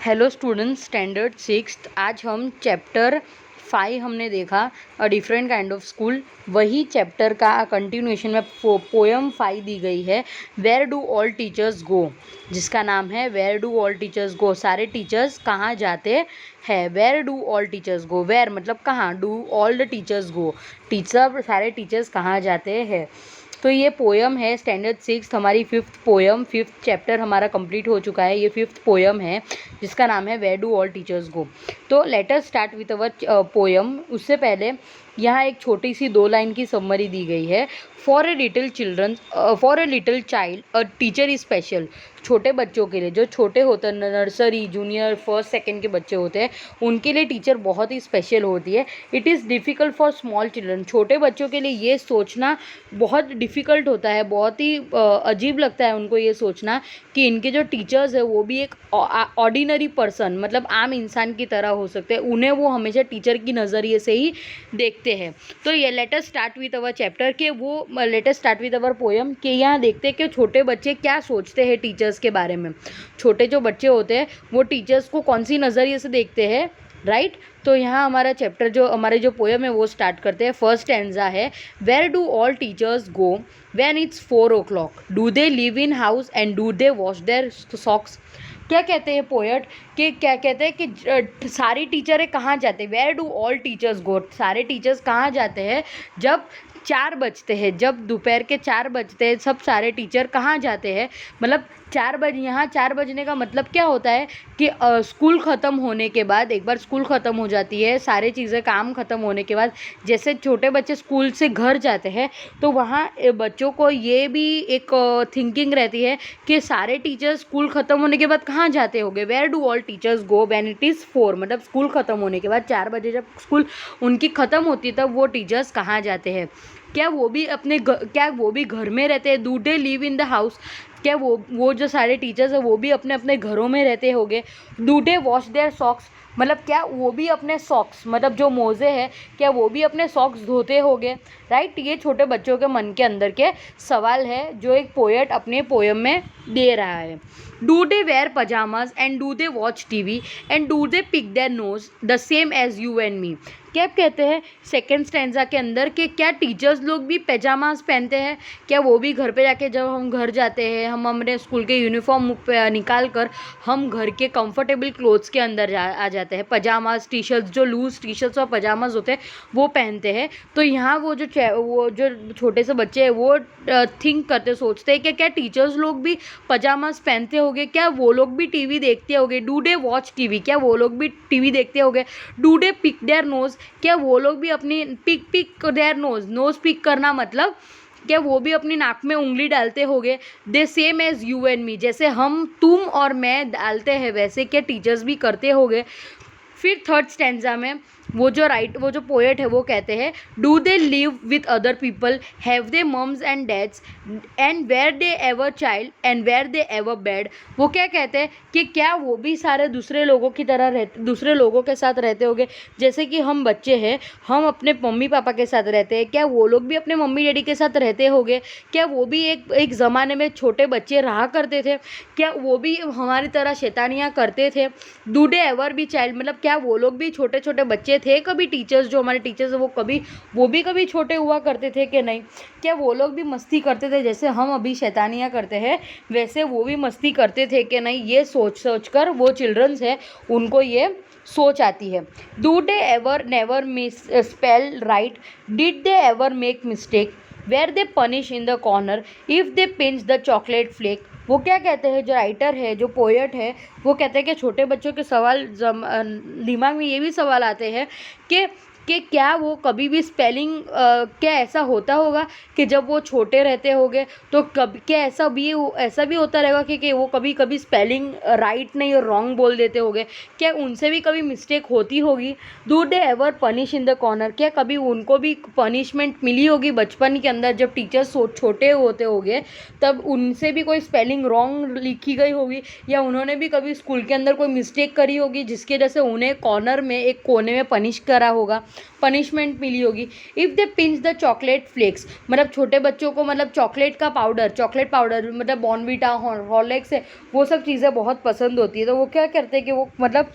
Hello students, standard sixth. आज हम chapter 5 हमने देखा, a different kind of school. वही चैप्टर का कंटिन्यूएशन में पोएम 5 दी गई है, where do all teachers go, जिसका नाम है where do all teachers go. सारे टीचर्स कहाँ जाते हैं। Where do all teachers go, where मतलब कहाँ, do all the teachers go, सारे टीचर्स कहाँ जाते हैं। तो ये पोयम है स्टैंडर्ड सिक्स्थ, हमारी फिफ्थ पोयम, फिफ्थ चैप्टर हमारा कंप्लीट हो चुका है। ये फिफ्थ पोयम है जिसका नाम है वेयर डू ऑल टीचर्स गो। तो let us start with our poem. उससे पहले यहाँ एक छोटी सी 2 लाइन की समरी दी गई है। For a little child a teacher is special. छोटे बच्चों के लिए, जो छोटे होते हैं, नर्सरी, जूनियर, फर्स्ट, सेकंड के बच्चे होते हैं, उनके लिए टीचर बहुत ही स्पेशल होती है। It is difficult for small children. छोटे बच्चों के लिए ये सोचना बहुत डिफ़िकल्ट होता है, बहुत ही अजीब लगता है उनको ये सोचना कि इनके जो टीचर्स है वो भी एक ऑर्डिनरी पर्सन, मतलब आम इंसान की तरह हो सकते हैं। उन्हें वो हमेशा टीचर की नज़रिए से ही देखते हैं। तो ये let us start with our chapter के वो let us start with our poem के यहाँ देखते हैं कि छोटे बच्चे क्या सोचते हैं टीचर्स के बारे में। छोटे जो बच्चे होते हैं वो टीचर्स को कौन सी नज़रिए से देखते हैं, राइट। तो यहाँ हमारा चैप्टर, जो हमारे जो पोयम है वो स्टार्ट करते हैं। फर्स्ट स्टैंजा है, where do all teachers go when it's 4 o'clock, do they live in house and do they wash their socks. क्या कहते हैं पोएट, कि क्या कहते हैं कि सारी टीचरें कहाँ जाते हैं। Where do all teachers go, सारे टीचर्स कहाँ जाते हैं जब 4 बजते हैं, जब दोपहर के 4 बजते हैं, सब सारे टीचर कहाँ जाते हैं। मतलब 4 बजे, यहाँ 4 बजने का मतलब क्या होता है कि स्कूल ख़त्म होने के बाद, एक बार स्कूल ख़त्म हो जाती है, सारे चीज़ें काम ख़त्म होने के बाद, जैसे छोटे बच्चे स्कूल से घर जाते हैं, तो वहाँ बच्चों को ये भी एक थिंकिंग रहती है कि सारे टीचर्स स्कूल ख़त्म होने के बाद कहाँ जाते होंगे। Where do all teachers go when it is 4, मतलब स्कूल ख़त्म होने के बाद 4 बजे जब स्कूल उनकी ख़त्म होती है तब वो टीचर्स कहाँ जाते हैं। क्या वो भी घर में रहते हैं। Do they live in the house, क्या वो जो सारे टीचर्स हैं वो भी अपने अपने घरों में रहते होंगे। Do they wash their socks, मतलब क्या वो भी अपने सॉक्स, मतलब जो मोज़े हैं, क्या वो भी अपने सॉक्स धोते होंगे, राइट। ये छोटे बच्चों के मन के अंदर के सवाल है जो एक पोएट अपने पोएम में दे रहा है। Do they wear pajamas and do they watch TV and do they pick their nose the same as you and me. क्या कहते हैं सेकेंड स्टैंजा के अंदर कि क्या टीचर्स लोग भी पैजामाज पहनते हैं। क्या वो भी घर पे जाके, जब हम घर जाते हैं, हम अपने स्कूल के यूनिफॉर्म निकाल कर हम घर के कंफर्टेबल क्लोथ्स के अंदर आ जाते हैं। पजामाज, टी शर्ट्स, जो लूज़ टी शर्ट्स और पजामाज होते हैं वो पहनते हैं। तो यहाँ वो जो छोटे से बच्चे हैं वो थिंक करते, सोचते हैं कि क्या टीचर्स लोग भी पजामाज पहनते होंगे, क्या वो लोग भी टीवी देखते होंगे। डू डे वॉच टीवी, क्या वो लोग भी टीवी देखते होंगे। Do they pick their knows, क्या वो लोग भी अपनी पिक देयर नोज पिक करना मतलब क्या वो भी अपनी नाक में उंगली डालते होंगे। They same as you and me, जैसे हम, तुम और मैं डालते हैं वैसे क्या टीचर्स भी करते होंगे। फिर थर्ड स्टैंजा में वो जो पोएट है वो कहते हैं, do they live with other people, have they mums and dads and were they ever child and were they ever bad. वो क्या कहते हैं कि क्या वो भी सारे दूसरे लोगों की तरह दूसरे लोगों के साथ रहते होंगे, जैसे कि हम बच्चे हैं, हम अपने मम्मी पापा के साथ रहते हैं, क्या वो लोग भी अपने मम्मी डैडी के साथ रहते होंगे। क्या वो भी एक ज़माने में छोटे बच्चे रहा करते थे, क्या वो भी हमारी तरह शैतानियाँ करते थे। Do they ever be child, मतलब क्या वो लोग भी छोटे छोटे बच्चे थे कभी। टीचर्स, जो हमारे टीचर्स हैं वो भी कभी छोटे हुआ करते थे कि नहीं। क्या वो लोग भी मस्ती करते थे, जैसे हम अभी शैतानियाँ करते हैं वैसे वो भी मस्ती करते थे कि नहीं। ये सोच कर वो चिल्ड्रंस है उनको ये सोच आती है। Do they ever never miss spell right, did they ever make mistake, were they punish in the corner if they pinch the chocolate flake. वो क्या कहते हैं, जो राइटर है, जो पोएट है, वो कहते हैं कि छोटे बच्चों के दिमाग में ये भी सवाल आते हैं कि क्या वो कभी भी स्पेलिंग, क्या ऐसा होता होगा कि जब वो छोटे रहते होंगे तो क्या ऐसा भी होता रहेगा कि वो कभी कभी स्पेलिंग राइट नहीं और रॉन्ग बोल देते होंगे। क्या उनसे भी कभी मिस्टेक होती होगी। Do they ever punish in the corner, क्या कभी उनको भी पनिशमेंट मिली होगी बचपन के अंदर, जब टीचर्स छोटे होते होंगे तब उनसे भी कोई स्पेलिंग रॉन्ग लिखी गई होगी, या उन्होंने भी कभी स्कूल के अंदर कोई मिस्टेक करी होगी जिसकी वजह से उन्हें कॉर्नर में, एक कोने में पनिश करा होगा। पनिशमेंट मिली होगी। If they pinch the chocolate flakes, मतलब छोटे बच्चों को मतलब चॉकलेट पाउडर मतलब बॉर्नवीटा हॉर्लिक्स है, वो सब चीज़ें बहुत पसंद होती है। तो वो क्या करते हैं कि वो मतलब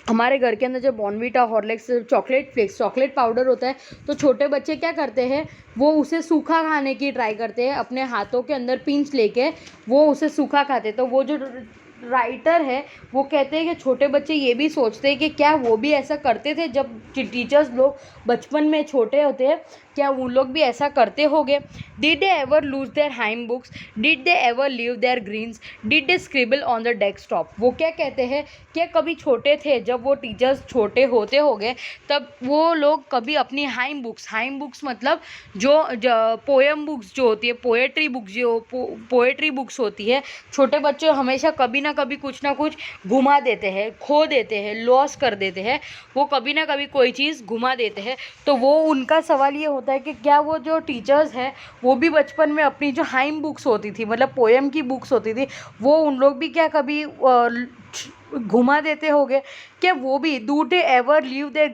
हमारे घर के अंदर जो Bournvita Horlicks chocolate flakes chocolate powder होता है, तो छोटे बच्चे क्या करते हैं, वो उसे सूखा खाने की ट्राई करते हैं, अपने हाथों के अंदर पिंच लेके वो उसे सूखा खाते हैं। तो वो जो राइटर है वो कहते हैं कि छोटे बच्चे ये भी सोचते हैं कि क्या वो भी ऐसा करते थे जब टीचर्स लोग बचपन में छोटे होते हैं, क्या वो लोग भी ऐसा करते होंगे। Did they ever lose their hymn books, did they ever leave their greens, did they scribble on the desktop. वो क्या कहते हैं, क्या कभी छोटे थे जब वो टीचर्स छोटे होते होंगे तब वो लोग कभी अपनी हाइम बुक्स मतलब जो पोएम बुक्स जो होती है, पोएट्री बुक्स होती है, छोटे बच्चे हमेशा कभी ना कभी कुछ ना कुछ घुमा देते हैं, खो देते हैं, लॉस कर देते हैं, वो कभी ना कभी कोई चीज़ घुमा देते हैं। तो वो उनका सवाल ये होता है कि क्या वो जो टीचर्स हैं वो भी बचपन में अपनी जो हाइम बुक्स होती थी, मतलब पोएम की बुक्स होती थी, वो उन लोग भी क्या कभी घुमा देते होंगे। क्या वो भी do they ever leave their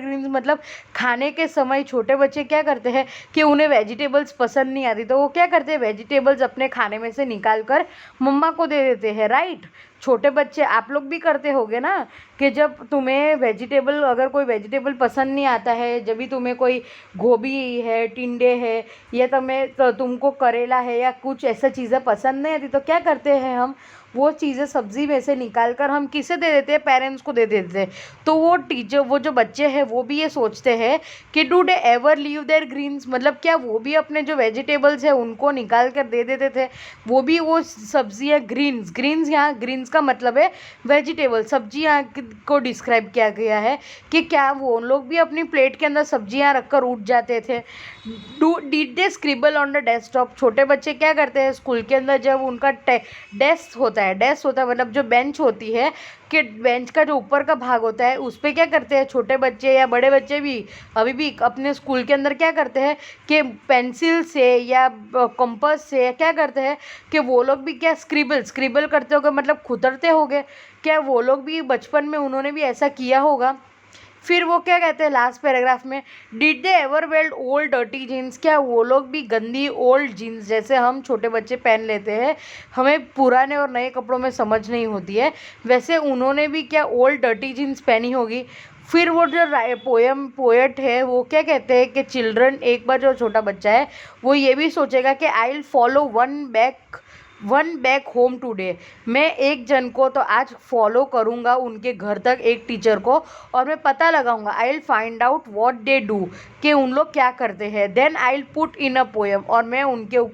greens मतलब खाने के समय छोटे बच्चे क्या करते हैं कि उन्हें वेजिटेबल्स पसंद नहीं आती, तो वो क्या करते हैं, वेजिटेबल्स अपने खाने में से निकाल कर मम्मा को दे देते हैं, राइट। छोटे बच्चे आप लोग भी करते होगे ना कि जब तुम्हें वेजिटेबल अगर कोई वेजिटेबल पसंद नहीं आता है, जब भी तुम्हें कोई गोभी है, टिंडे है, या तुमको करेला है या कुछ ऐसा चीज़ें पसंद नहीं आती, तो क्या करते हैं हम, वो चीज़ें सब्ज़ी में से निकाल कर हम किसे दे देते हैं, पेरेंट्स को दे देते हैं। तो वो जो बच्चे हैं वो भी ये सोचते हैं कि do they ever leave their greens, मतलब क्या वो भी अपने जो वेजिटेबल्स है उनको निकाल कर दे देते थे, वो भी वो सब्जियाँ ग्रीन्स यहाँ ग्रीन्स का मतलब है वेजिटेबल, सब्जियाँ को डिस्क्राइब किया गया है कि क्या वो लोग भी अपनी प्लेट के अंदर सब्जियाँ रखकर उठ जाते थे। Did they scribble on the desktop, छोटे बच्चे क्या करते हैं स्कूल के अंदर जब उनका डेस्क होता है मतलब जो बेंच होती है, कि बेंच का जो ऊपर का भाग होता है उस पर क्या करते हैं छोटे बच्चे या बड़े बच्चे भी अभी भी अपने स्कूल के अंदर क्या करते हैं कि पेंसिल से या कंपास से क्या करते हैं कि वो लोग भी क्या स्क्रिबल करते होंगे, मतलब खुतरते होंगे। क्या वो लोग भी बचपन में उन्होंने भी ऐसा किया होगा। फिर वो क्या कहते हैं लास्ट पैराग्राफ में, did they ever wear old dirty jeans, क्या वो लोग भी गंदी ओल्ड जीन्स जैसे हम छोटे बच्चे पहन लेते हैं, हमें पुराने और नए कपड़ों में समझ नहीं होती है, वैसे उन्होंने भी क्या ओल्ड डर्टी जीन्स पहनी होगी। फिर वो जो पोएट है वो क्या कहते हैं कि चिल्ड्रन, एक बार जो छोटा बच्चा है वो ये भी सोचेगा कि I will follow one back home today, मैं एक जन को तो आज फॉलो करूँगा उनके घर तक, एक टीचर को, और मैं पता लगाऊंगा, I will find out what they do, कि उन लोग क्या करते हैं, then I will put in a poem, और मैं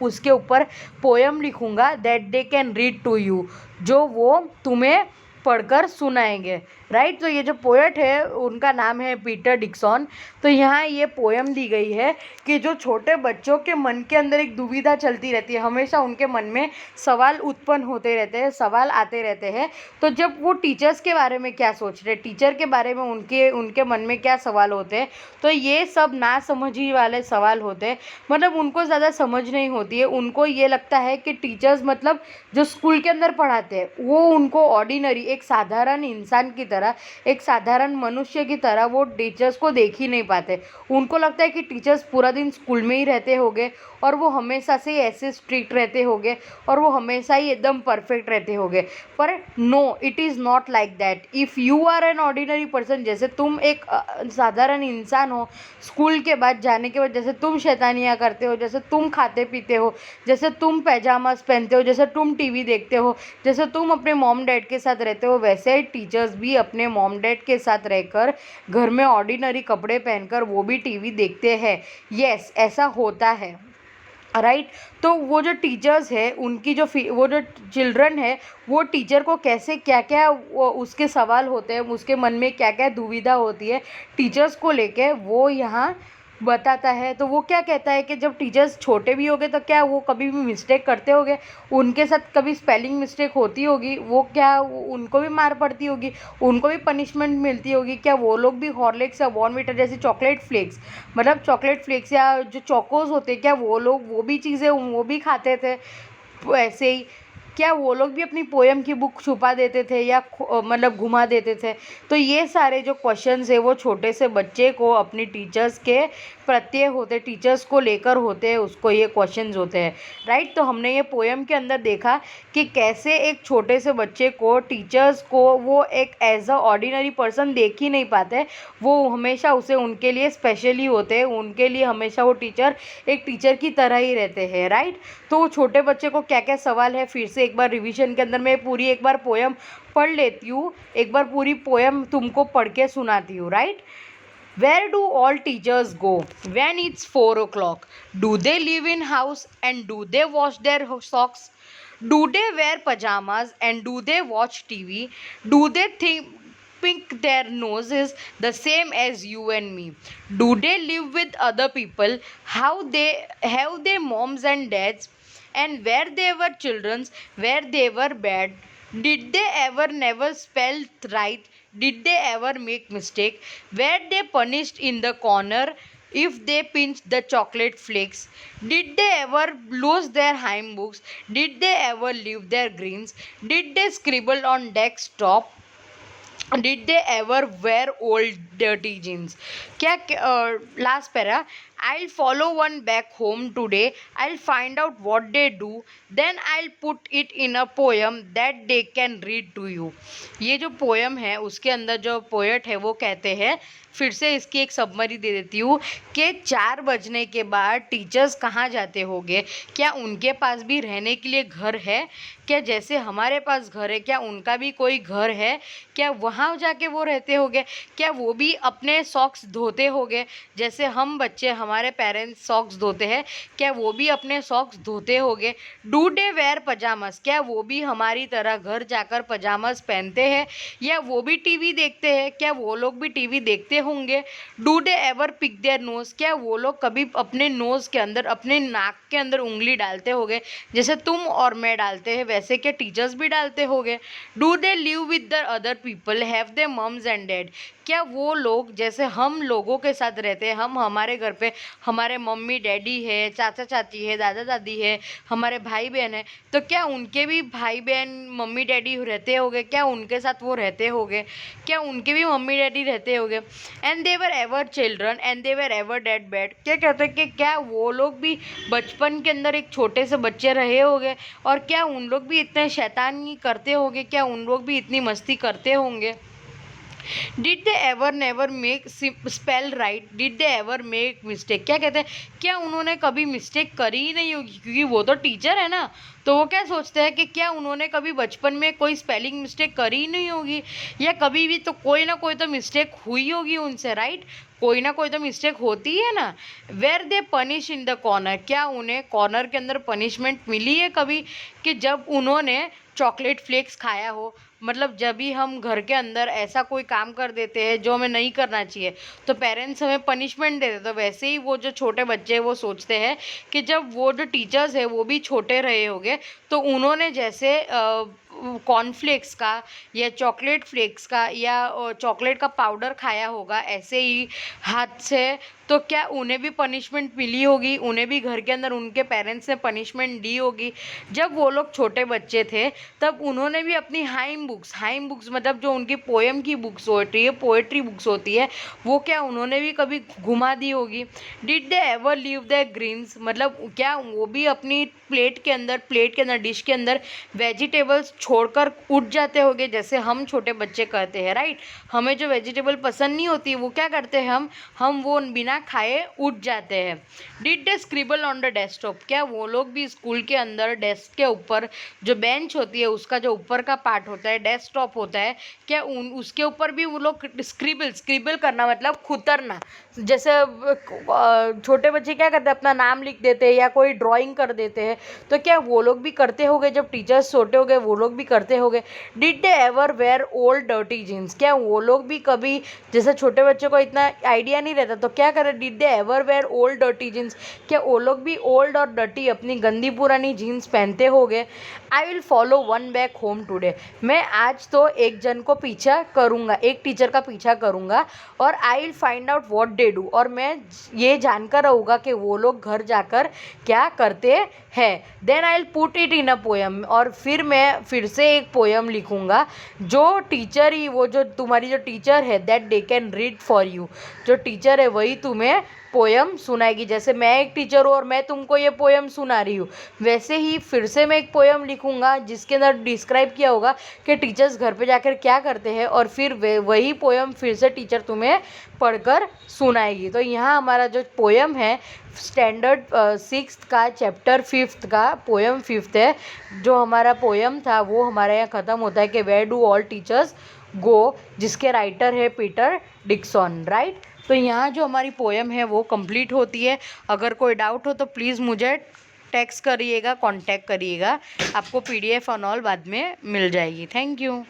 उसके ऊपर पोएम लिखूँगा, that they can read to you, जो वो तुम्हें पढ़कर सुनाएंगे, राइट। तो ये जो पोएट है उनका नाम है पीटर डिक्सन। तो यहाँ ये पोएम दी गई है कि जो छोटे बच्चों के मन के अंदर एक दुविधा चलती रहती है, हमेशा उनके मन में सवाल उत्पन्न होते रहते हैं, सवाल आते रहते हैं। तो जब वो टीचर्स के बारे में क्या सोच रहे, टीचर के बारे में उनके मन में क्या सवाल होते हैं, तो ये सब ना समझी वाले सवाल होते हैं, मतलब उनको ज़्यादा समझ नहीं होती है। उनको ये लगता है कि टीचर्स मतलब जो स्कूल के अंदर पढ़ाते हैं वो उनको ऑर्डिनरी एक साधारण इंसान की तरह, एक साधारण मनुष्य की तरह वो टीचर्स को देख ही नहीं पाते। उनको लगता है कि टीचर्स पूरा दिन स्कूल में ही रहते होंगे और वो हमेशा से ऐसे स्ट्रिक्ट रहते होंगे और वो हमेशा ही एकदम परफेक्ट रहते होंगे। पर no, it is not like that. If you are an ordinary person, जैसे तुम एक साधारण इंसान हो, स्कूल के बाद जाने के बाद जैसे तुम शैतानियाँ करते हो, जैसे तुम खाते पीते हो, जैसे तुम पैजामास पहनते हो, जैसे तुम टीवी देखते हो, जैसे तुम अपने मॉम डैड के साथ रहते हो, वैसे टीचर्स भी अपने मॉम डैड के साथ रहकर घर में ऑर्डिनरी कपड़े पहनकर वो भी टीवी देखते हैं। यस, ऐसा होता है, राइट। तो वो जो टीचर्स है उनकी वो जो चिल्ड्रन है वो टीचर को कैसे क्या क्या उसके सवाल होते हैं, उसके मन में क्या क्या दुविधा होती है टीचर्स को लेके, वो यहाँ बताता है। तो वो क्या कहता है कि जब टीचर्स छोटे भी होंगे तो क्या वो कभी भी मिस्टेक करते होंगे, उनके साथ कभी स्पेलिंग मिस्टेक होती होगी, वो क्या उनको भी मार पड़ती होगी, उनको भी पनिशमेंट मिलती होगी, क्या वो लोग भी हॉर्लिक्स या बॉर्नवीटा जैसे चॉकलेट फ्लेक्स, मतलब चॉकलेट फ्लेक्स या जो चोकोज होते, क्या वो लोग वो भी चीज़ें वो भी खाते थे ऐसे ही। क्या वो लोग भी अपनी पोएम की बुक छुपा देते थे या मतलब घुमा देते थे? तो ये सारे जो क्वेश्चंस है वो छोटे से बच्चे को अपनी टीचर्स के प्रत्यय होते, टीचर्स को लेकर होते हैं, उसको ये क्वेश्चंस होते हैं, राइट। तो हमने ये पोएम के अंदर देखा कि कैसे एक छोटे से बच्चे को टीचर्स को वो एक एज अ ऑर्डिनरी पर्सन देख ही नहीं पाते, वो हमेशा उसे उनके लिए स्पेशली होते हैं, उनके लिए हमेशा वो टीचर एक टीचर की तरह ही रहते हैं, राइट। तो छोटे बच्चे को क्या क्या सवाल है, फिर से एक बार रिवीजन के अंदर मैं पूरी एक बार पोएम पढ़ लेती हूँ, एक बार पूरी पोएम तुमको पढ़ के सुनाती हूँ, right. Where do all teachers go when it's 4 o'clock? Do they live in house and do they wash their socks? Do they wear pajamas and do they watch TV? Do they think their nose is the same as you and me? Do they live with other people? How they have their moms and dads? And where they were children, where they were bad? Did they ever never spell right? Did they ever make mistake? Were they punished in the corner if they pinched the chocolate flakes? Did they ever lose their hymn books? Did they ever leave their greens? Did they scribble on desktop? Did they ever wear old dirty jeans? क्या last para? I'll follow one back home today. I'll find out what they do. Then I'll put it in a poem that they can read to you. ये जो poem है उसके अंदर जो poet है वो कहते हैं, फिर से इसकी एक सबमरी दे देती हूँ कि 4 बजने के बाद टीचर्स कहाँ जाते होंगे? क्या उनके पास भी रहने के लिए घर है? क्या जैसे हमारे पास घर है, क्या उनका भी कोई घर है? क्या वहाँ जाके वो रहते होंगे? क्या वो भी अपने सॉक्स धोते होंगे जैसे हम बच्चे हमारे पेरेंट्स सॉक्स धोते हैं? क्या वो भी अपने सॉक्स धोते होंगे? Do they wear pyjamas? क्या वो भी हमारी तरह घर जाकर पजामास पहनते हैं? या वो भी टीवी देखते हैं? क्या वो लोग भी टीवी देखते होंगे? Do they ever pick their knows? क्या वो लोग कभी अपने नोज़ के अंदर, अपने नाक के अंदर उंगली डालते होंगे जैसे तुम और मैं डालते हैं, वैसे क्या टीचर्स भी डालते होंगे? Do they live with the other people? Have they mums and dad? क्या वो लोग जैसे हम लोगों के साथ रहते हैं, हम हमारे घर पे हमारे मम्मी डैडी है, चाचा चाची है, दादा दादी है, हमारे भाई बहन है, तो क्या उनके भी भाई बहन मम्मी डैडी रहते होंगे? क्या उनके साथ वो रहते होंगे? क्या उनके भी मम्मी डैडी रहते होंगे? And they were ever children and they were ever dead bad? क्या कहते हैं कि क्या वो लोग भी बचपन के अंदर एक छोटे से बच्चे रहे होंगे और क्या उन लोग भी इतने शैतानी करते होंगे? क्या उन लोग भी इतनी मस्ती करते होंगे? Did they ever never make spell right? Did they ever make mistake? क्या कहते हैं, क्या उन्होंने कभी मिस्टेक करी ही नहीं होगी? क्योंकि वो तो टीचर है ना, तो वो क्या सोचते हैं कि क्या उन्होंने कभी बचपन में कोई स्पेलिंग मिस्टेक करी ही नहीं होगी, या कभी भी तो कोई ना कोई तो मिस्टेक हुई होगी उनसे, राइट। कोई ना कोई तो मिस्टेक होती है ना। Where they punish in the corner? क्या उन्हें कॉर्नर के अंदर पनिशमेंट मिली है कभी, कि जब उन्होंने चॉकलेट फ्लेक्स खाया हो? मतलब जब भी हम घर के अंदर ऐसा कोई काम कर देते हैं जो हमें नहीं करना चाहिए तो पेरेंट्स हमें पनिशमेंट देते, तो वैसे ही वो जो छोटे बच्चे हैं वो सोचते हैं कि जब वो जो टीचर्स है वो भी छोटे रहे होंगे तो उन्होंने जैसे कॉर्नफ्लेक्स का या चॉकलेट फ्लेक्स का या चॉकलेट का पाउडर खाया होगा ऐसे ही हाथ से, तो क्या उन्हें भी पनिशमेंट मिली होगी? उन्हें भी घर के अंदर उनके पेरेंट्स ने पनिशमेंट दी होगी? जब वो लोग छोटे बच्चे थे तब उन्होंने भी अपनी हाइम बुक्स मतलब जो उनकी पोएम की बुक्स होती है, पोएट्री बुक्स होती है, वो क्या उन्होंने भी कभी घुमा दी होगी? Did they ever leave the greens? मतलब क्या वो भी अपनी प्लेट के अंदर डिश के अंदर वेजिटेबल्स छोड़कर उठ जाते होंगे जैसे हम छोटे बच्चे करते हैं, राइट। हमें जो वेजिटेबल पसंद नहीं होती वो क्या करते हैं, हम वो बिना खाए उठ जाते हैं। Did they scribble on the desktop? क्या वो लोग भी स्कूल के अंदर डेस्क के ऊपर जो बेंच होती है उसका जो ऊपर का पार्ट होता है, डेस्कटॉप होता है, क्या उसके ऊपर भी वो लोग स्क्रिबल करना मतलब खुतरना, जैसे छोटे बच्चे क्या करते हैं अपना नाम लिख देते हैं या कोई ड्राइंग कर देते हैं, तो क्या वो लोग भी करते होंगे? जब टीचर्स छोटे हो गए वो लोग भी करते होंगे। Did they ever wear old dirty jeans? क्या वो लोग भी कभी, जैसे छोटे बच्चों को इतना आइडिया नहीं रहता तो क्या कर करें, did they ever wear old dirty jeans, क्या वो लोग भी ओल्ड और डर्टी अपनी गंदी पुरानी जीन्स पहनते होंगे। I will follow one back home today, मैं आज तो एक जन को पीछा करूँगा, एक टीचर का पीछा करूँगा और आई will find out what they do, और मैं ये जानकर रहूँगा कि वो लोग घर जाकर क्या करते हैं। Then I will put it in a poem, और फिर मैं फिर से एक पोएम लिखूँगा जो टीचर ही, वो जो तुम्हारी जो टीचर है that they can read for you, जो टीचर है वही तुम्हें पोएम सुनाएगी। जैसे मैं एक टीचर हूँ और मैं तुमको ये पोएम सुना रही हूँ, वैसे ही फिर से मैं एक पोएम लिखूँगा जिसके अंदर डिस्क्राइब किया होगा कि टीचर्स घर पे जाकर क्या करते हैं, और फिर वही पोएम फिर से टीचर तुम्हें पढ़कर सुनाएगी। तो यहाँ हमारा जो पोएम है स्टैंडर्ड 6th का चैप्टर 5th का पोएम 5th है। जो हमारा पोएम था वो हमारे यहाँ ख़त्म होता है कि वेयर डू ऑल टीचर्स गो, जिसके राइटर है पीटर डिक्सन, राइट। तो यहाँ जो हमारी पोएम है वो कंप्लीट होती है। अगर कोई डाउट हो तो प्लीज़ मुझे टेक्स्ट करिएगा, कांटेक्ट करिएगा, आपको PDF और ऑल बाद में मिल जाएगी। Thank you.